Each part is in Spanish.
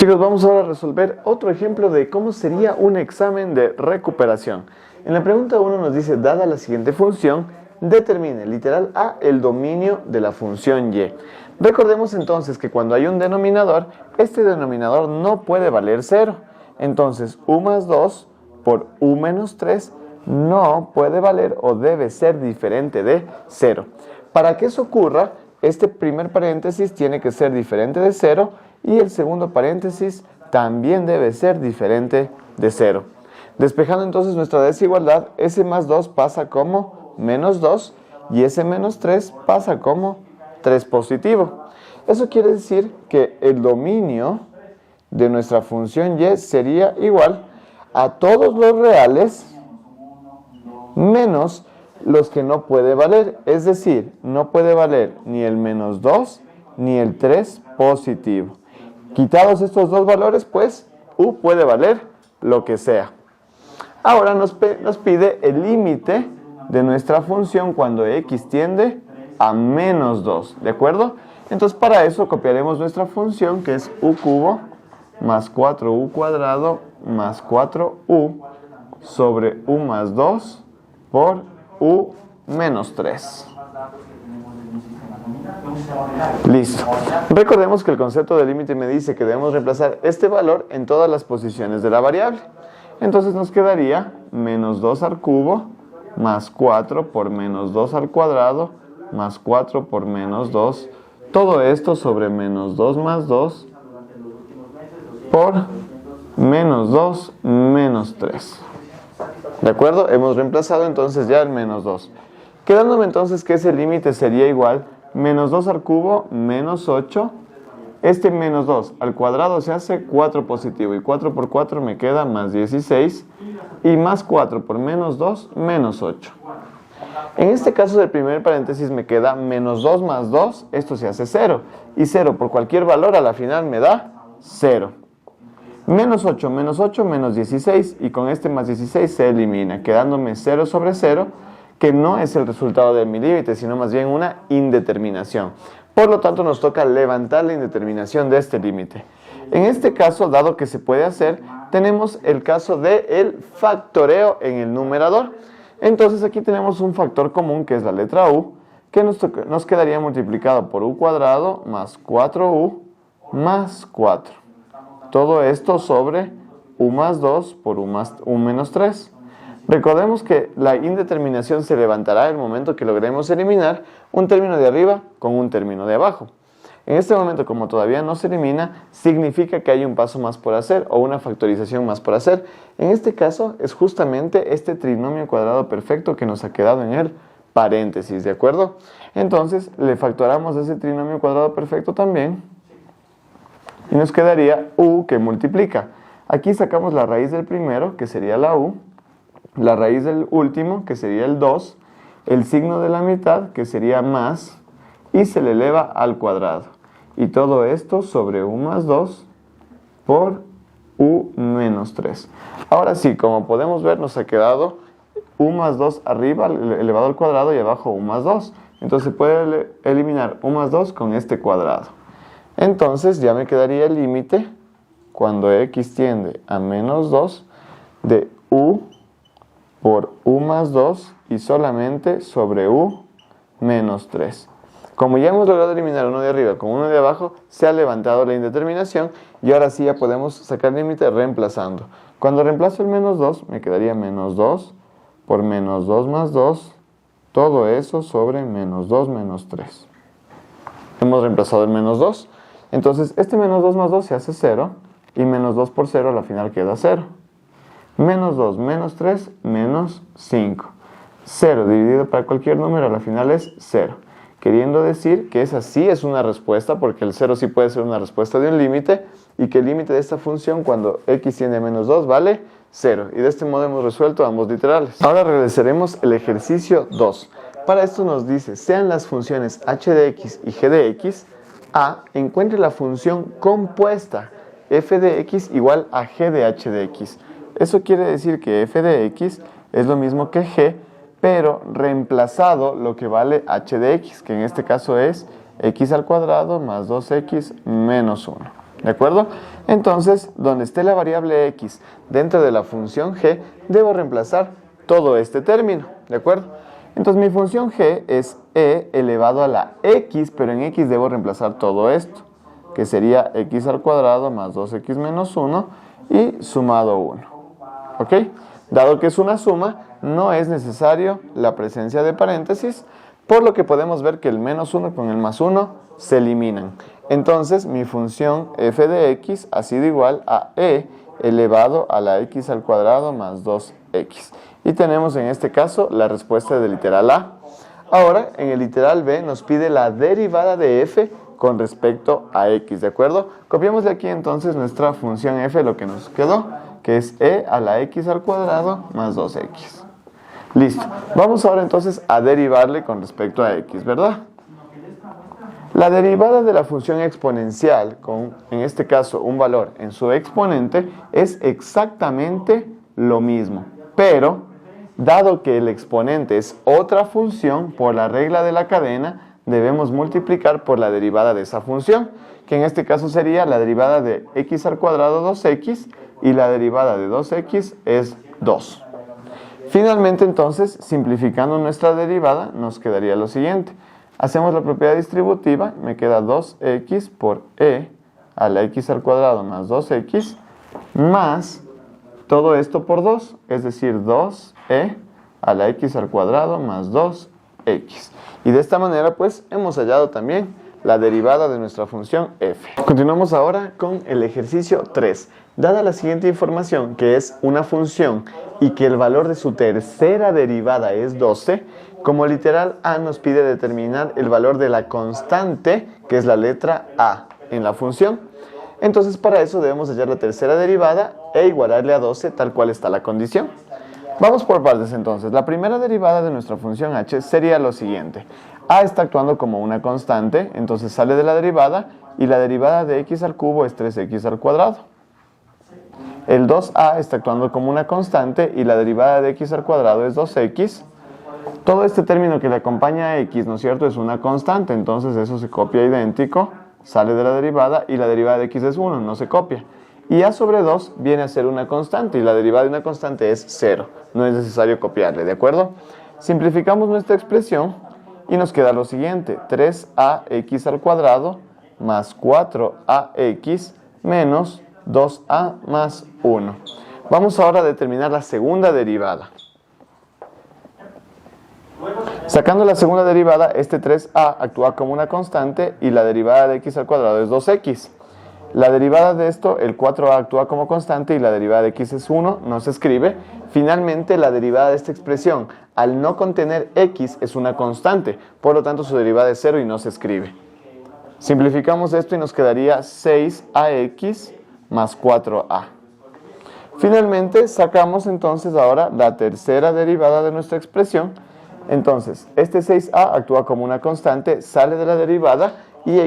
Chicos, vamos ahora a resolver otro ejemplo de cómo sería un examen de recuperación. En la pregunta 1 nos dice, dada la siguiente función, determine, literal A, el dominio de la función Y. Recordemos entonces que cuando hay un denominador, este denominador no puede valer 0. Entonces, U más 2 por U menos 3 no puede valer o debe ser diferente de 0. Para que eso ocurra, este primer paréntesis tiene que ser diferente de 0 y el segundo paréntesis también debe ser diferente de 0. Despejando entonces nuestra desigualdad, ese más 2 pasa como menos 2 y ese menos 3 pasa como 3 positivo. Eso quiere decir que el dominio de nuestra función y sería igual a todos los reales menos los que no puede valer. Es decir, no puede valer ni el menos 2 ni el 3 positivo. Quitados estos dos valores, pues U puede valer lo que sea. Ahora nos pide el límite de nuestra función cuando x tiende a menos 2, ¿de acuerdo? Entonces para eso copiaremos nuestra función, que es u cubo más 4u cuadrado más 4u sobre u más 2 por u menos 3. Listo. Recordemos que el concepto de límite me dice que debemos reemplazar este valor en todas las posiciones de la variable. Entonces nos quedaría menos 2 al cubo más 4 por menos 2 al cuadrado más 4 por menos 2. Todo esto sobre menos 2 más 2 por menos 2 menos 3. ¿De acuerdo? Hemos reemplazado entonces ya el menos 2. Quedándome entonces que ese límite sería igual menos 2 al cubo menos 8. Este menos 2 al cuadrado se hace 4 positivo y 4 por 4 me queda más 16 y más 4 por menos 2 menos 8. En este caso del primer paréntesis me queda menos 2 más 2, esto se hace 0 y 0 por cualquier valor a la final me da 0. Menos 8 menos 16 y con este más 16 se elimina, quedándome 0 sobre 0, que no es el resultado de mi límite, sino más bien una indeterminación. Por lo tanto, nos toca levantar la indeterminación de este límite. En este caso, dado que se puede hacer, tenemos el caso del factoreo en el numerador. Entonces aquí tenemos un factor común que es la letra u, que nos quedaría multiplicado por u cuadrado más 4u más 4. Todo esto sobre u más 2 por u menos 3. Recordemos que la indeterminación se levantará en el momento que logremos eliminar un término de arriba con un término de abajo. En este momento, como todavía no se elimina, significa que hay un paso más por hacer o una factorización más por hacer. En este caso es justamente este trinomio cuadrado perfecto que nos ha quedado en el paréntesis, ¿de acuerdo? Entonces le factoramos ese trinomio cuadrado perfecto también y nos quedaría u que multiplica. Aquí sacamos la raíz del primero, que sería la u, la raíz del último, que sería el 2, el signo de la mitad, que sería más, y se le eleva al cuadrado. Y todo esto sobre u más 2 por u menos 3. Ahora sí, como podemos ver, nos ha quedado u más 2 arriba elevado al cuadrado y abajo u más 2. Entonces se puede eliminar u más 2 con este cuadrado. Entonces ya me quedaría el límite, cuando x tiende a menos 2, de u por u más 2 y solamente sobre u menos 3. Como ya hemos logrado eliminar uno de arriba con uno de abajo, se ha levantado la indeterminación y ahora sí ya podemos sacar el límite reemplazando. Cuando reemplazo el menos 2, me quedaría menos 2 por menos 2 más 2, todo eso sobre menos 2 menos 3. Hemos reemplazado el menos 2. Entonces, este menos 2 más 2 se hace 0 y menos 2 por 0 a la final queda 0. Menos 2 menos 3 menos 5. 0 dividido para cualquier número a la final es 0. Queriendo decir que esa sí es una respuesta, porque el 0 sí puede ser una respuesta de un límite, y que el límite de esta función cuando x tiende a menos 2 vale 0. Y de este modo hemos resuelto ambos literales. Ahora regresaremos el ejercicio 2. Para esto nos dice, sean las funciones h de x y g de x, a encuentre la función compuesta f de x igual a g de h de x. Eso quiere decir que f de x es lo mismo que g, pero reemplazado lo que vale h de x, que en este caso es x al cuadrado más 2x menos 1. ¿De acuerdo? Entonces, donde esté la variable x dentro de la función g, debo reemplazar todo este término. ¿De acuerdo? Entonces, mi función g es e elevado a la x, pero en x debo reemplazar todo esto, que sería x al cuadrado más 2x menos 1 y sumado 1. ¿Ok? Dado que es una suma, no es necesario la presencia de paréntesis, por lo que podemos ver que el menos 1 con el más 1 se eliminan. Entonces, mi función f de x ha sido igual a e elevado a la x al cuadrado más 2x. Y tenemos en este caso la respuesta del literal A. Ahora, en el literal B nos pide la derivada de f con respecto a x, ¿de acuerdo? Copiamos de aquí entonces nuestra función f, lo que nos quedó, que es e a la x al cuadrado más 2x. Listo. Vamos ahora entonces a derivarle con respecto a x, ¿verdad? La derivada de la función exponencial, con en este caso un valor en su exponente, es exactamente lo mismo. Pero, dado que el exponente es otra función, por la regla de la cadena, debemos multiplicar por la derivada de esa función, que en este caso sería la derivada de x al cuadrado 2x, y la derivada de 2x es 2. Finalmente, entonces, simplificando nuestra derivada, nos quedaría lo siguiente. Hacemos la propiedad distributiva, me queda 2x por e a la x al cuadrado más 2x, más todo esto por 2, es decir, 2e a la x al cuadrado más 2x. Y de esta manera, pues, hemos hallado también la derivada de nuestra función f. Continuamos ahora con el ejercicio 3. Dada la siguiente información, que es una función y que el valor de su tercera derivada es 12, como literal A nos pide determinar el valor de la constante, que es la letra A en la función. Entonces, para eso debemos hallar la tercera derivada e igualarle a 12, tal cual está la condición. Vamos por partes entonces. La primera derivada de nuestra función h sería lo siguiente. A está actuando como una constante, entonces sale de la derivada, y la derivada de x al cubo es 3x al cuadrado. El 2a está actuando como una constante, y la derivada de x al cuadrado es 2x. Todo este término que le acompaña a x, ¿no es cierto?, es una constante, entonces eso se copia idéntico, sale de la derivada, y la derivada de x es 1, no se copia. Y a sobre 2 viene a ser una constante, y la derivada de una constante es 0. No es necesario copiarle, ¿de acuerdo? Simplificamos nuestra expresión y nos queda lo siguiente. 3ax al cuadrado más 4ax menos 2a más 1. Vamos ahora a determinar la segunda derivada. Sacando la segunda derivada, este 3a actúa como una constante y la derivada de x al cuadrado es 2x. La derivada de esto, el 4a actúa como constante y la derivada de x es 1, no se escribe. Finalmente, la derivada de esta expresión, al no contener x, es una constante, por lo tanto su derivada es 0 y no se escribe. Simplificamos esto y nos quedaría 6ax más 4a. Finalmente, sacamos entonces ahora la tercera derivada de nuestra expresión. Entonces, este 6a actúa como una constante, sale de la derivada y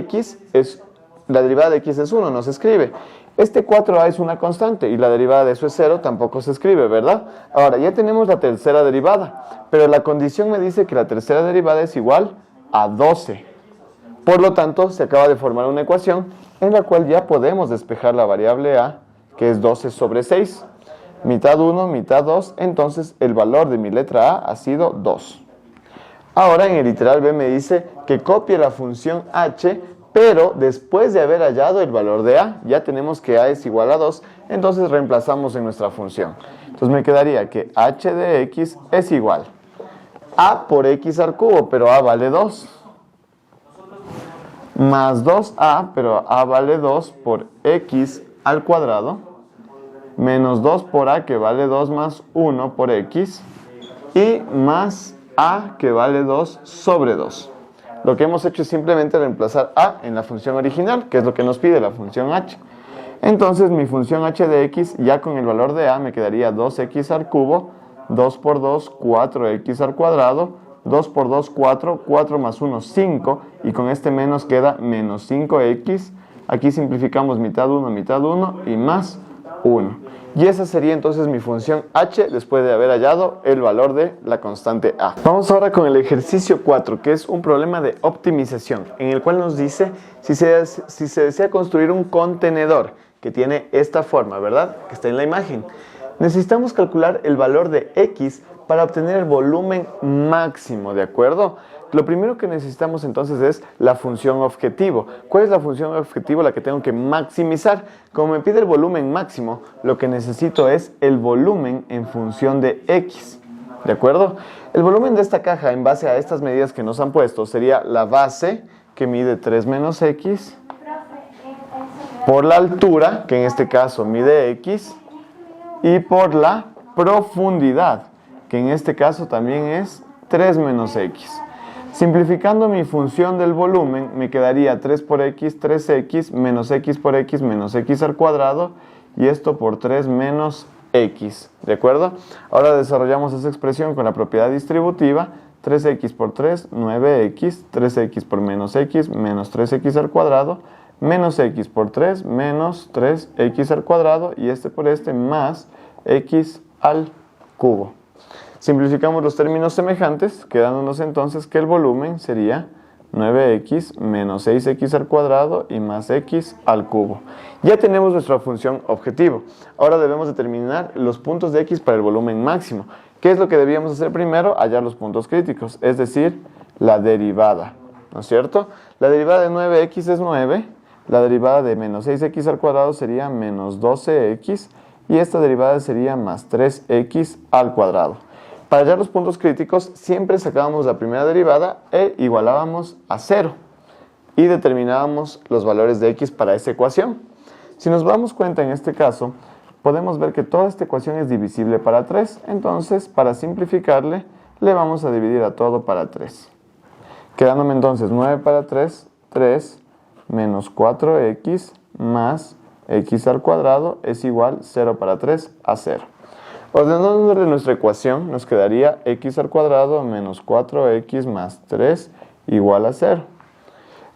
la derivada de x es 1, no se escribe. Este 4a es una constante y la derivada de eso es 0, tampoco se escribe, ¿verdad? Ahora, ya tenemos la tercera derivada, pero la condición me dice que la tercera derivada es igual a 12. Por lo tanto, se acaba de formar una ecuación en la cual ya podemos despejar la variable a, que es 12 sobre 6. Mitad 1, mitad 2, entonces el valor de mi letra a ha sido 2. Ahora en el literal B me dice que copie la función h, pero después de haber hallado el valor de a, ya tenemos que a es igual a 2, entonces reemplazamos en nuestra función. Entonces me quedaría que h de x es igual a por x al cubo, pero a vale 2, más 2a, pero a vale 2 por x al cuadrado, menos 2 por a, que vale 2 más 1 por x, y más a, que vale 2 sobre 2. Lo que hemos hecho es simplemente reemplazar a en la función original, que es lo que nos pide la función h. Entonces mi función h de x, ya con el valor de a, me quedaría 2x al cubo, 2 por 2, 4x al cuadrado, 2 por 2, 4, 4 más 1, 5, y con este menos queda menos 5x. Aquí simplificamos mitad 1 y más 1. Y esa sería entonces mi función h después de haber hallado el valor de la constante a. Vamos ahora con el ejercicio 4, que es un problema de optimización, en el cual nos dice si se desea construir un contenedor que tiene esta forma, ¿verdad? Que está en la imagen. Necesitamos calcular el valor de x para obtener el volumen máximo, ¿de acuerdo? Lo primero que necesitamos entonces es la función objetivo. ¿Cuál es la función objetivo? La que tengo que maximizar. Como me pide el volumen máximo, lo que necesito es el volumen en función de x, ¿de acuerdo? El volumen de esta caja en base a estas medidas que nos han puesto sería la base, que mide 3 menos x, por la altura, que en este caso mide x, y por la profundidad, que en este caso también es 3 menos x. Simplificando mi función del volumen, me quedaría 3 por x, 3x, menos x por x, menos x al cuadrado, y esto por 3 menos x, ¿de acuerdo? Ahora desarrollamos esa expresión con la propiedad distributiva. 3x por 3, 9x, 3x por menos x, menos 3x al cuadrado, menos x por 3, menos 3x al cuadrado, y este por este, más x al cubo. Simplificamos los términos semejantes, quedándonos entonces que el volumen sería 9x menos 6x al cuadrado y más x al cubo. Ya tenemos nuestra función objetivo. Ahora debemos determinar los puntos de x para el volumen máximo. ¿Qué es lo que debíamos hacer primero? Hallar los puntos críticos, es decir, la derivada, ¿no es cierto? La derivada de 9x es 9, la derivada de menos 6x al cuadrado sería menos 12x, y esta derivada sería más 3x al cuadrado. Para hallar los puntos críticos, siempre sacábamos la primera derivada e igualábamos a 0 y determinábamos los valores de x para esa ecuación. Si nos damos cuenta en este caso, podemos ver que toda esta ecuación es divisible para 3, entonces para simplificarle, le vamos a dividir a todo para 3. Quedándome entonces 9 para 3, 3 menos 4x más x al cuadrado es igual 0 para 3 a 0. Ordenándole nuestra ecuación, nos quedaría x al cuadrado menos 4x más 3 igual a 0.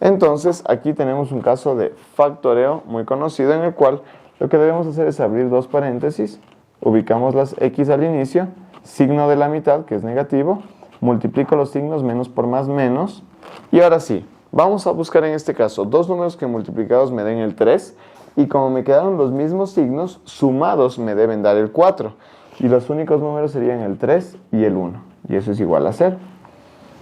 Entonces, aquí tenemos un caso de factoreo muy conocido en el cual lo que debemos hacer es abrir dos paréntesis, ubicamos las x al inicio, signo de la mitad, que es negativo, multiplico los signos menos por más menos, y ahora sí, vamos a buscar en este caso dos números que multiplicados me den el 3, y como me quedaron los mismos signos, sumados me deben dar el 4. Y los únicos números serían el 3 y el 1. Y eso es igual a 0.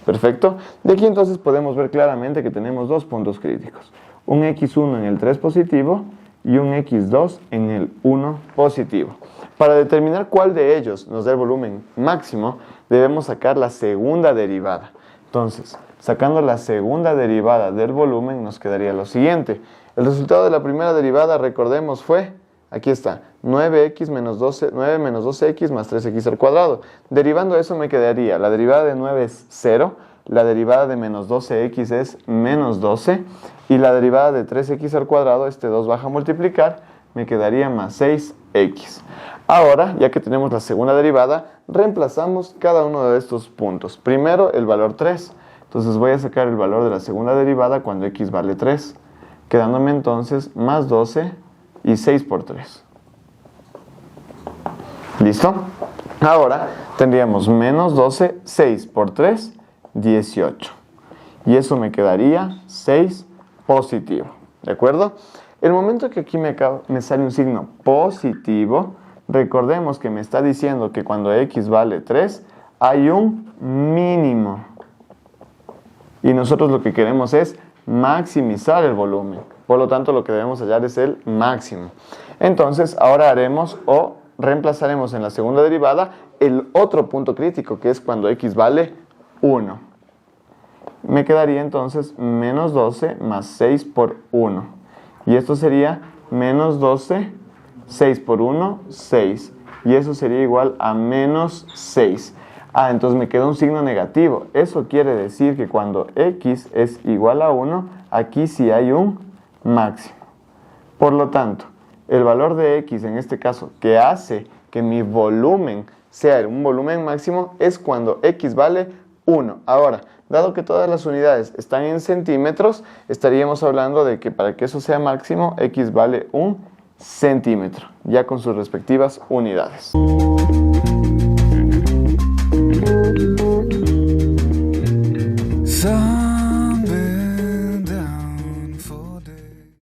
Perfecto. De aquí entonces podemos ver claramente que tenemos dos puntos críticos. Un x1 en el 3 positivo y un x2 en el 1 positivo. Para determinar cuál de ellos nos da el volumen máximo, debemos sacar la segunda derivada. Entonces, sacando la segunda derivada del volumen, nos quedaría lo siguiente. El resultado de la primera derivada, recordemos, fue, aquí está, 9x menos 12, 9 menos 12x más 3x al cuadrado. Derivando eso me quedaría, la derivada de 9 es 0, la derivada de menos 12x es menos 12, y la derivada de 3x al cuadrado, este 2 baja a multiplicar, me quedaría más 6x. Ahora, ya que tenemos la segunda derivada, reemplazamos cada uno de estos puntos. Primero, el valor 3. Entonces voy a sacar el valor de la segunda derivada cuando x vale 3. Quedándome entonces más 12 y 6 por 3. ¿Listo? Ahora tendríamos menos 12, 6 por 3, 18. Y eso me quedaría 6 positivo. ¿De acuerdo? El momento que aquí me sale un signo positivo, recordemos que me está diciendo que cuando x vale 3, hay un mínimo. Y nosotros lo que queremos es maximizar el volumen. Por lo tanto, lo que debemos hallar es el máximo. Entonces, ahora haremos o reemplazaremos en la segunda derivada el otro punto crítico, que es cuando x vale 1. Me quedaría entonces menos 12 más 6 por 1. Y esto sería menos 12, 6 por 1, 6. Y eso sería igual a menos 6. Entonces me queda un signo negativo. Eso quiere decir que cuando x es igual a 1, aquí sí hay un máximo. Por lo tanto, el valor de x en este caso, que hace que mi volumen sea un volumen máximo, es cuando x vale 1. Ahora, dado que todas las unidades están en centímetros, estaríamos hablando de que para que eso sea máximo, x vale 1 centímetro, ya con sus respectivas unidades. So